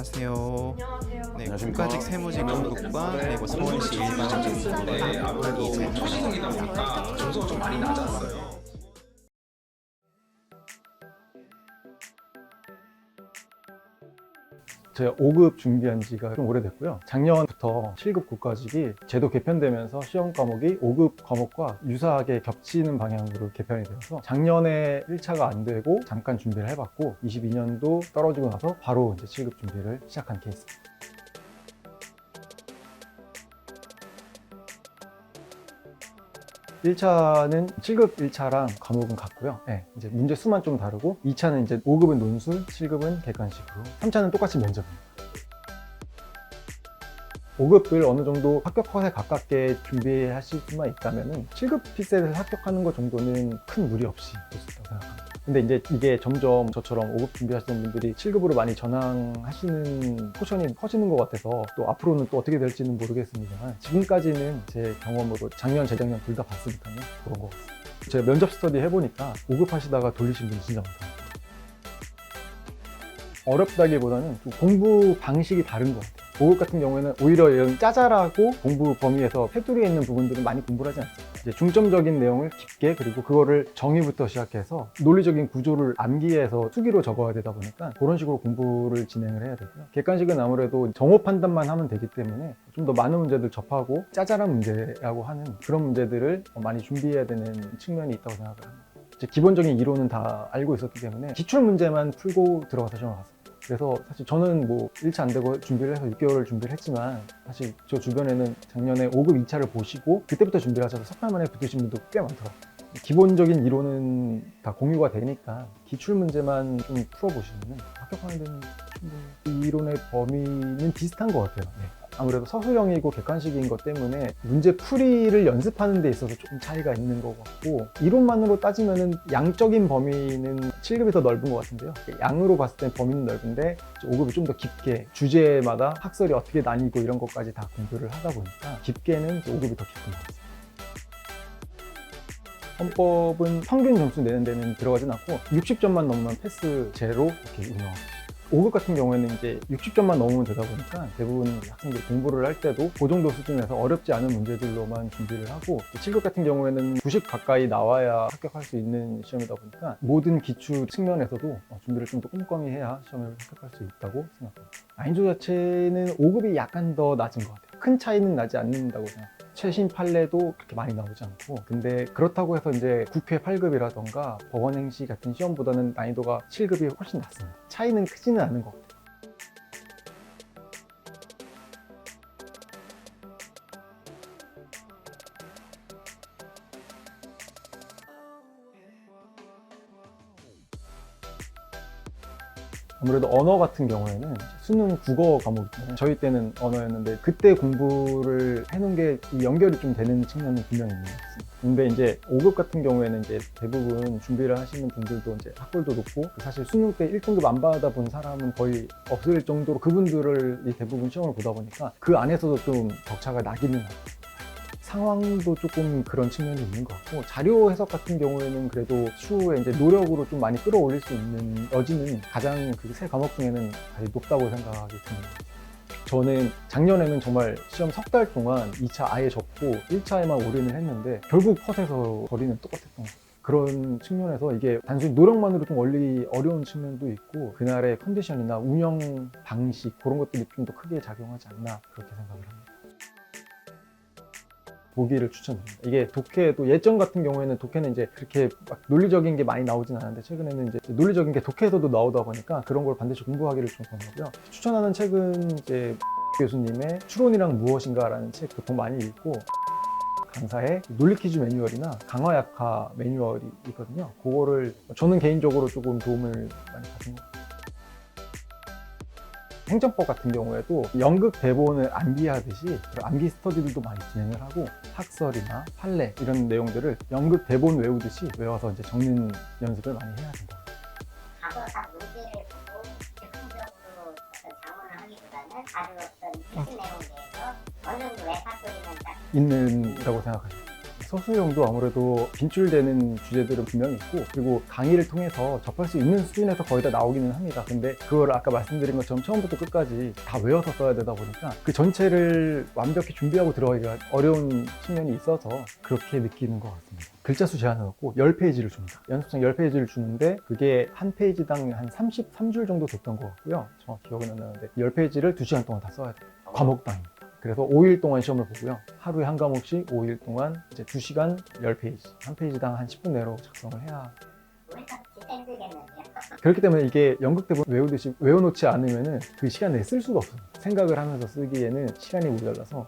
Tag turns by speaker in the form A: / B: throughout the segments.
A: 안녕하세요.
B: 안녕하세요.
A: 네,
C: 안녕하십니까.
A: 국가직 세무직 등록과 그리고 서울시 일반직
C: 초시생이다 보니까 점수가 좀 많이 낮았어요.
D: 제가 5급 준비한 지가 좀 오래됐고요. 작년부터 7급 국가직이 제도 개편되면서 시험 과목이 5급 과목과 유사하게 겹치는 방향으로 개편이 되어서 작년에 1차가 안 되고 잠깐 준비를 해봤고 22년도 떨어지고 나서 바로 이제 7급 준비를 시작한 케이스입니다. 1차는 7급 1차랑 과목은 같고요. 네, 이제 문제 수만 좀 다르고 2차는 이제 5급은 논술, 7급은 객관식으로 3차는 똑같이 면접입니다. 5급을 어느 정도 합격 컷에 가깝게 준비하실 수만 있다면 7급 필셋에서 합격하는 것 정도는 큰 무리 없이 볼 수 있다고 생각합니다. 근데 이제 이게 점점 저처럼 5급 준비하시는 분들이 7급으로 많이 전환하시는 포션이 커지는 것 같아서 또 앞으로는 또 어떻게 될지는 모르겠습니다만 지금까지는 제 경험으로 작년, 재작년 둘 다 봤으니까요. 그런 것 같습니다. 제가 면접 스터디 해보니까 5급 하시다가 돌리신 분이 진짜 많더라고요. 어렵다기보다는 좀 공부 방식이 다른 것 같아요. 5급 같은 경우에는 오히려 이런 짜잘하고 공부 범위에서 테두리에 있는 부분들은 많이 공부를 하지 않습니다. 이제 중점적인 내용을 깊게 그리고 그거를 정의부터 시작해서 논리적인 구조를 암기해서 수기로 적어야 되다 보니까 그런 식으로 공부를 진행을 해야 되고요. 객관식은 아무래도 정오 판단만 하면 되기 때문에 좀 더 많은 문제들 접하고 짜잘한 문제라고 하는 그런 문제들을 많이 준비해야 되는 측면이 있다고 생각을 합니다. 이제 기본적인 이론은 다 알고 있었기 때문에 기출 문제만 풀고 들어가서 시험을 봤습니다. 그래서 사실 저는 뭐 1차 안 되고 준비를 해서 6개월을 준비를 했지만 사실 저 주변에는 작년에 5급 2차를 보시고 그때부터 준비를 하셔서 석달 만에 붙으신 분도 꽤 많더라고요. 기본적인 이론은 다 공유가 되니까 기출 문제만 좀 풀어보시면 합격하는 데는 충분히 이론의 범위는 비슷한 것 같아요. 네. 아무래도 서술형이고 객관식인 것 때문에 문제 풀이를 연습하는 데 있어서 조금 차이가 있는 것 같고 이론만으로 따지면은 양적인 범위는 7급이 더 넓은 것 같은데요. 양으로 봤을 땐 범위는 넓은데 5급이 좀 더 깊게 주제마다 학설이 어떻게 나뉘고 이런 것까지 다 공부를 하다 보니까 깊게는 5급이 더 깊은 것 같습니다. 헌법은 평균 점수 내는 데는 들어가진 않고 60점만 넘으면 패스제로 이렇게 운영합니다. 5급 같은 경우에는 이제 60점만 넘으면 되다 보니까 대부분 학생들이 공부를 할 때도 그 정도 수준에서 어렵지 않은 문제들로만 준비를 하고 7급 같은 경우에는 90 가까이 나와야 합격할 수 있는 시험이다 보니까 모든 기출 측면에서도 준비를 좀 더 꼼꼼히 해야 시험을 합격할 수 있다고 생각합니다. 난이도 자체는 5급이 약간 더 낮은 것 같아요. 큰 차이는 나지 않는다고 생각합니다. 최신 판례도 그렇게 많이 나오지 않고 근데 그렇다고 해서 이제 국회 8급이라던가 법원행시 같은 시험보다는 난이도가 7급이 훨씬 낮습니다. 차이는 크지는 않은 것 같아요. 아무래도 언어 같은 경우에는 수능 국어 과목이잖아요. 저희 때는 언어였는데 그때 공부를 해놓은 게 연결이 좀 되는 측면은 분명히 있는 것 같습니다. 근데 이제 5급 같은 경우에는 이제 대부분 준비를 하시는 분들도 이제 학벌도 높고 사실 수능 때 1등급 안 받아본 사람은 거의 없을 정도로 그분들을 대부분 시험을 보다 보니까 그 안에서도 좀 격차가 나기는 합니다. 상황도 조금 그런 측면이 있는 것 같고 자료 해석 같은 경우에는 그래도 추후에 이제 노력으로 좀 많이 끌어올릴 수 있는 여지는 가장 그 세 과목 중에는 가장 높다고 생각이 듭니다. 저는 작년에는 정말 시험 석 달 동안 2차 아예 접고 1차에만 올인을 했는데 결국 컷에서 거리는 똑같았던 것 같아요. 그런 측면에서 이게 단순히 노력만으로 좀 어려운 측면도 있고 그날의 컨디션이나 운영 방식 그런 것들이 좀 더 크게 작용하지 않나 그렇게 생각을 합니다. 보기를 추천드립니다. 이게 독해도 예전 같은 경우에는 독해는 이제 그렇게 막 논리적인 게 많이 나오진 않았는데 최근에는 이제 논리적인 게 독해에서도 나오다 보니까 그런 걸 반드시 공부하기를 좀 권하고요. 추천하는 책은 이제 교수님의 추론이란 무엇인가라는 책 보통 많이 읽고 강사의 논리 퀴즈 매뉴얼이나 강화 약화 매뉴얼이 있거든요. 그거를 저는 개인적으로 조금 도움을 많이 받은 것 같아요. 행정법 같은 경우에도 연극 대본을 암기하듯이 암기 스터디들도 많이 진행을 하고 학설이나 판례 이런 내용들을 연극 대본 외우듯이 외워서 이제 적는 연습을 많이 해야 된다.
E: 과거 딱 문제를 보고 즉흥적으로 어떤 자문을 하기보다는 아주 어떤 핵심 내용에 대해서 어느 정도 외파소리는 딱
D: 있는다고 생각합니다. 서술형도 아무래도 빈출되는 주제들은 분명히 있고, 그리고 강의를 통해서 접할 수 있는 수준에서 거의 다 나오기는 합니다. 근데 그걸 아까 말씀드린 것처럼 처음부터 끝까지 다 외워서 써야 되다 보니까 그 전체를 완벽히 준비하고 들어가기가 어려운 측면이 있어서 그렇게 느끼는 것 같습니다. 글자 수 제한을 넣고 10페이지를 줍니다. 연습장 10페이지를 주는데 그게 한 페이지당 한 33줄 정도 됐던 것 같고요. 정확히 기억은 안 나는데 10페이지를 2시간 동안 다 써야 돼요. 과목당입니다. 그래서 5일 동안 시험을 보고요. 하루에 한 과목씩 5일 동안 이제 2시간 10페이지, 한 페이지당 한 10분 내로 작성을 해야.
E: 우리가 진짜 힘들겠는데요.
D: 그렇기 때문에 이게 연극 대본 외우듯이 외워놓지 않으면은 그 시간 내에 쓸 수가 없어요. 생각을 하면서 쓰기에는 시간이 모자라서.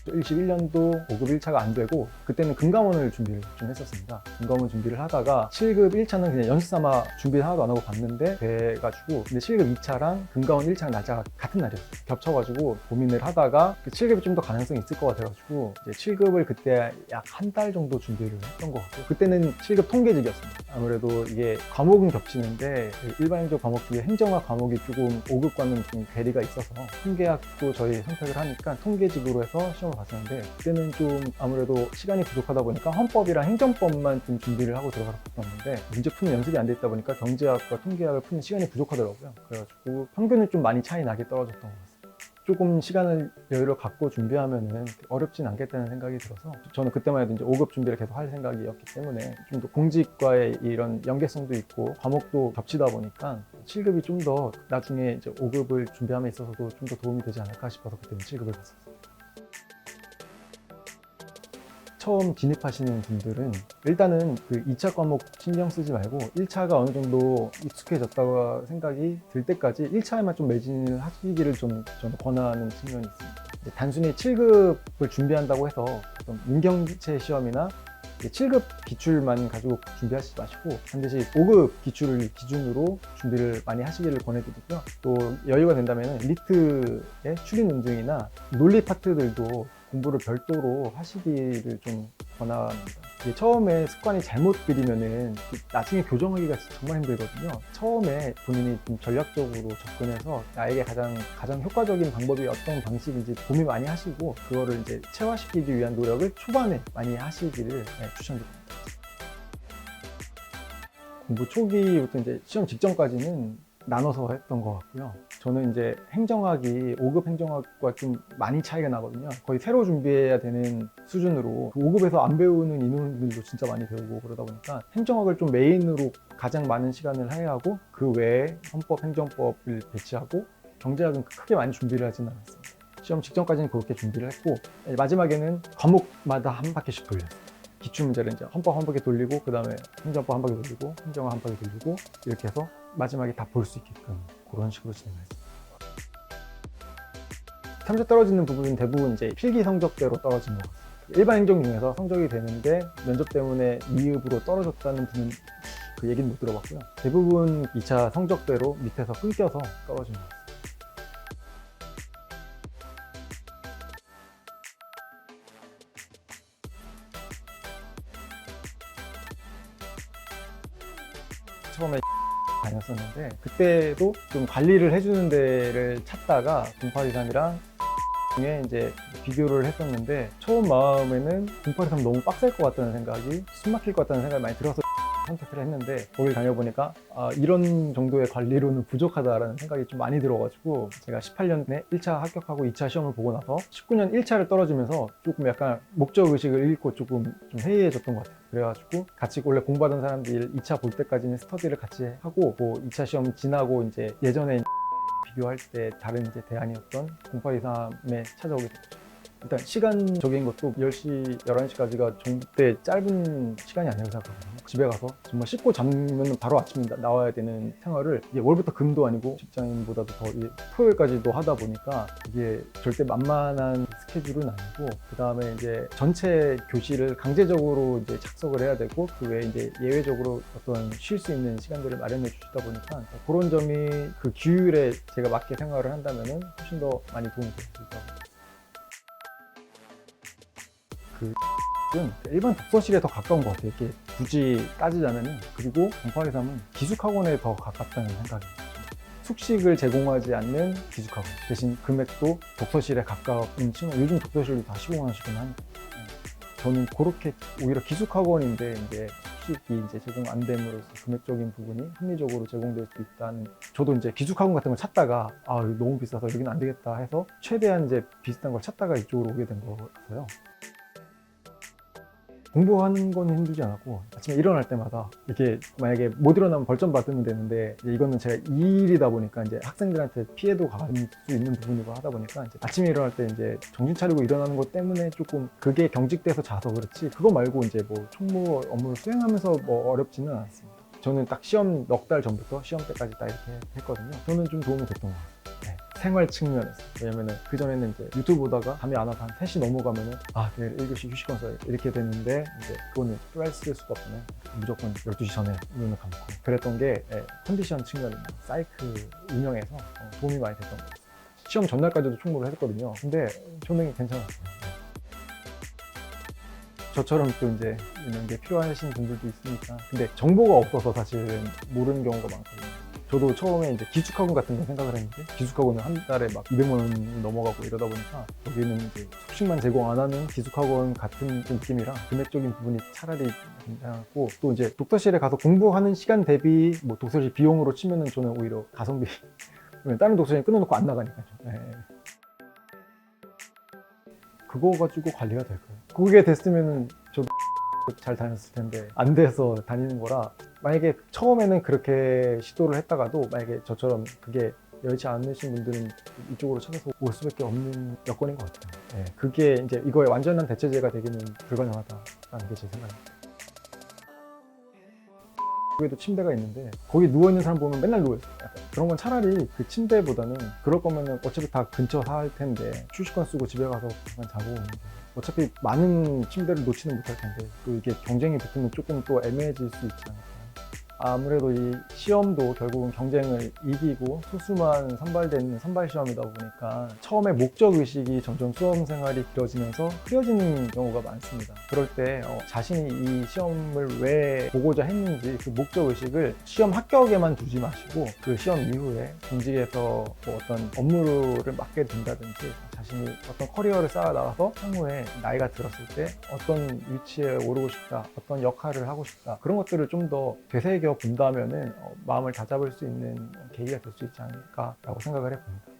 D: (21년도) 5급 1차가 안 되고 그때는 금감원을 준비를 좀 했었습니다. 금감원 준비를 하다가 7급 1차는 그냥 연습 삼아 준비 하나도 안 하고 봤는데 돼가지고, 근데 7급 2차랑 금감원 1차 날짜가 같은 날이었어요. 겹쳐가지고 고민을 하다가 그 7급이 좀 더 가능성이 있을 것 같아가지고 이제 7급을 그때 약 한 달 정도 준비를 했던 것 같고, 그때는 7급 통계직이었습니다. 아무래도 이게 과목은 겹치는데 일반적 과목 중에 행정학 과목이 조금 5급과는 좀 괴리가 있어서 통계학도 저희 선택을 하니까 통계직으로 해서 시험을 봤었는데, 그때는 좀 아무래도 시간이 부족하다 보니까 헌법이랑 행정법만 좀 준비를 하고 들어갔었는데 문제 푸는 연습이 안 돼 있다 보니까 경제학과 통계학을 푸는 시간이 부족하더라고요. 그래가지고 평균은 좀 많이 차이 나게 떨어졌던 것 같습니다. 조금 시간을 여유를 갖고 준비하면은 어렵진 않겠다는 생각이 들어서 저는 그때만 해도 이제 5급 준비를 계속 할 생각이었기 때문에 좀 더 공직과의 이런 연계성도 있고 과목도 겹치다 보니까 7급이 좀 더 나중에 이제 5급을 준비함에 있어서도 좀 더 도움이 되지 않을까 싶어서 그때는 7급을 갔었어요. 처음 진입하시는 분들은 일단은 그 2차 과목 신경 쓰지 말고 1차가 어느 정도 익숙해졌다고 생각이 들 때까지 1차에만 좀 매진을 하시기를 좀 저는 권하는 측면이 있습니다. 이제 단순히 7급을 준비한다고 해서 어떤 문경체 시험이나 7급 기출만 가지고 준비하시지 마시고 반드시 5급 기출을 기준으로 준비를 많이 하시기를 권해드리고요. 또 여유가 된다면 리트의 추리 논증이나 논리 파트들도 공부를 별도로 하시기를 좀 권합니다. 이게 처음에 습관이 잘못 들이면은 나중에 교정하기가 정말 힘들거든요. 처음에 본인이 좀 전략적으로 접근해서 나에게 가장 효과적인 방법이 어떤 방식인지 고민 많이 하시고 그거를 이제 체화시키기 위한 노력을 초반에 많이 하시기를 추천드립니다. 공부 초기부터 이제 시험 직전까지는 나눠서 했던 것 같고요. 저는 이제 행정학이 5급 행정학과 좀 많이 차이가 나거든요. 거의 새로 준비해야 되는 수준으로 5급에서 안 배우는 인원들도 진짜 많이 배우고 그러다 보니까 행정학을 좀 메인으로 가장 많은 시간을 해야 하고 그 외에 헌법, 행정법을 배치하고 경제학은 크게 많이 준비를 하지는 않았습니다. 시험 직전까지는 그렇게 준비를 했고 마지막에는 과목마다 한 바퀴씩 돌렸어요. 기출문제를 이제 헌법 한 바퀴 돌리고 그 다음에 행정법 한 바퀴 돌리고 행정학 한 바퀴 돌리고 이렇게 해서 마지막에 다 볼 수 있게끔 그런 식으로 진행했습니다. 탐사 떨어지는 부분은 대부분 이제 필기 성적대로 떨어진 것 같습니다. 일반 행정 중에서 성적이 되는데 면접 때문에 미흡으로 떨어졌다는 분은 그 얘기는 못 들어봤고요. 대부분 2차 성적대로 밑에서 끊겨서 떨어진 것 같습니다. 처음에 다녔었는데 그때도 좀 관리를 해주는 데를 찾다가 0823이랑 중에 이제 비교를 했었는데 처음 마음에는 0823 너무 빡셀 것 같다는 생각이 숨 막힐 것 같다는 생각이 많이 들어서 선택을 했는데 거길 다녀보니까 이런 정도의 관리로는 부족하다라는 생각이 좀 많이 들어가지고 제가 18년에 1차 합격하고 2차 시험을 보고 나서 19년 1차를 떨어지면서 조금 약간 목적의식을 잃고 조금 좀 해이해졌던 것 같아요. 그래가지고 같이 원래 공부하던 사람들 2차 볼 때까지는 스터디를 같이 하고 2차 시험 지나고 이제 예전에 비교할 때 다른 이제 대안이었던 0823에 찾아오게 됐죠. 일단 시간적인 것도 10시, 11시까지가 정때 짧은 시간이 아니라고 생각하거든요. 집에 가서 정말 씻고 자면 바로 아침에 나와야 되는 생활을 이게 월부터 금도 아니고 직장인보다도 더 토요일까지도 하다 보니까 이게 절대 만만한 스케줄은 아니고 그 다음에 이제 전체 교실을 강제적으로 이제 착석을 해야 되고 그 외에 이제 예외적으로 어떤 쉴 수 있는 시간들을 마련해 주시다 보니까 그런 점이 그 규율에 제가 맞게 생활을 한다면은 훨씬 더 많이 도움이 될 수 있다고. 일반 독서실에 더 가까운 것 같아요. 이렇게 굳이 따지자면은. 그리고 0823은 기숙학원에 더 가깝다는 생각입니다. 숙식을 제공하지 않는 기숙학원 대신 금액도 독서실에 가까운 친구. 요즘 독서실도 다 15만 원씩은 하니까. 저는 그렇게 오히려 기숙학원인데 이제 숙식이 이제 제공 안 됨으로써 금액적인 부분이 합리적으로 제공될 수 있다는. 저도 이제 기숙학원 같은 걸 찾다가 아 이거 너무 비싸서 여기는 안 되겠다 해서 최대한 이제 비슷한 걸 찾다가 이쪽으로 오게 된 거라서요. 공부하는 건 힘들지 않았고 아침에 일어날 때마다 이렇게 만약에 못 일어나면 벌점 받으면 되는데 이제 이거는 제가 2일이다 보니까 이제 학생들한테 피해도 갈 수 있는 부분이고 하다 보니까 이제 아침에 일어날 때 이제 정신 차리고 일어나는 것 때문에 조금 그게 경직돼서 자서 그렇지 그거 말고 이제 뭐 총무 업무를 수행하면서 뭐 어렵지는 않았습니다. 저는 딱 시험 넉 달 전부터 시험 때까지 딱 이렇게 했거든요. 저는 좀 도움이 됐던 것 같아요. 네. 생활 측면에서. 왜냐면은 그전에는 이제 유튜브 보다가 잠이 안 와서 한 3시 넘어가면은 아 내일 1교시 휴식권 써야 이렇게 됐는데 이제 그거는 쓸 수가 없잖아요. 무조건 12시 전에 눈을 감고 그랬던 게 컨디션 측면이나 사이클 운영에서 도움이 많이 됐던 것 같아요. 시험 전날까지도 총무를 했거든요. 근데 저는 괜찮았어요. 저처럼 또 이제 이런 게 필요하신 분들도 있으니까. 근데 정보가 없어서 사실은 모르는 경우가 많거든요. 저도 처음에 이제 기숙학원 같은 거 생각을 했는데 기숙학원은 한 달에 막 200만 원이 넘어가고 이러다 보니까 여기는 이제 숙식만 제공 안 하는 기숙학원 같은 느낌이라 금액적인 부분이 차라리 괜찮았고 또 이제 독서실에 가서 공부하는 시간 대비 뭐 독서실 비용으로 치면은 저는 오히려 가성비 다른 독서실 끊어놓고 안 나가니까요. 네. 그거 가지고 관리가 될까요? 그게 됐으면은 저도 잘 다녔을 텐데 안 돼서 다니는 거라 만약에 처음에는 그렇게 시도를 했다가도 만약에 저처럼 그게 여의치 않으신 분들은 이쪽으로 찾아서 올 수밖에 없는 여건인 것 같아요. 네, 그게 이제 이거의 완전한 대체제가 되기는 불가능하다라는 게 제 생각입니다. 거기도 침대가 있는데 거기 누워있는 사람 보면 맨날 누워있어요. 약간 그런 건 차라리 그 침대보다는 그럴 거면은 어차피 다 근처 살 텐데 휴식권 쓰고 집에 가서 그냥 자고 오는 거. 어차피 많은 침대를 놓지는 못할 텐데 또 이게 경쟁이 붙으면 조금 또 애매해질 수 있지 않을까. 아무래도 이 시험도 결국은 경쟁을 이기고 소수만 선발되는 선발 시험이다 보니까 처음에 목적의식이 점점 수험 생활이 길어지면서 흐려지는 경우가 많습니다. 그럴 때 자신이 이 시험을 왜 보고자 했는지 그 목적의식을 시험 합격에만 두지 마시고 그 시험 이후에 공직에서 뭐 어떤 업무를 맡게 된다든지 자신이 어떤 커리어를 쌓아 나가서 향후에 나이가 들었을 때 어떤 위치에 오르고 싶다, 어떤 역할을 하고 싶다 그런 것들을 좀 더 되새겨 본다면은 마음을 다잡을 수 있는 계기가 될 수 있지 않을까라고 생각을 해봅니다.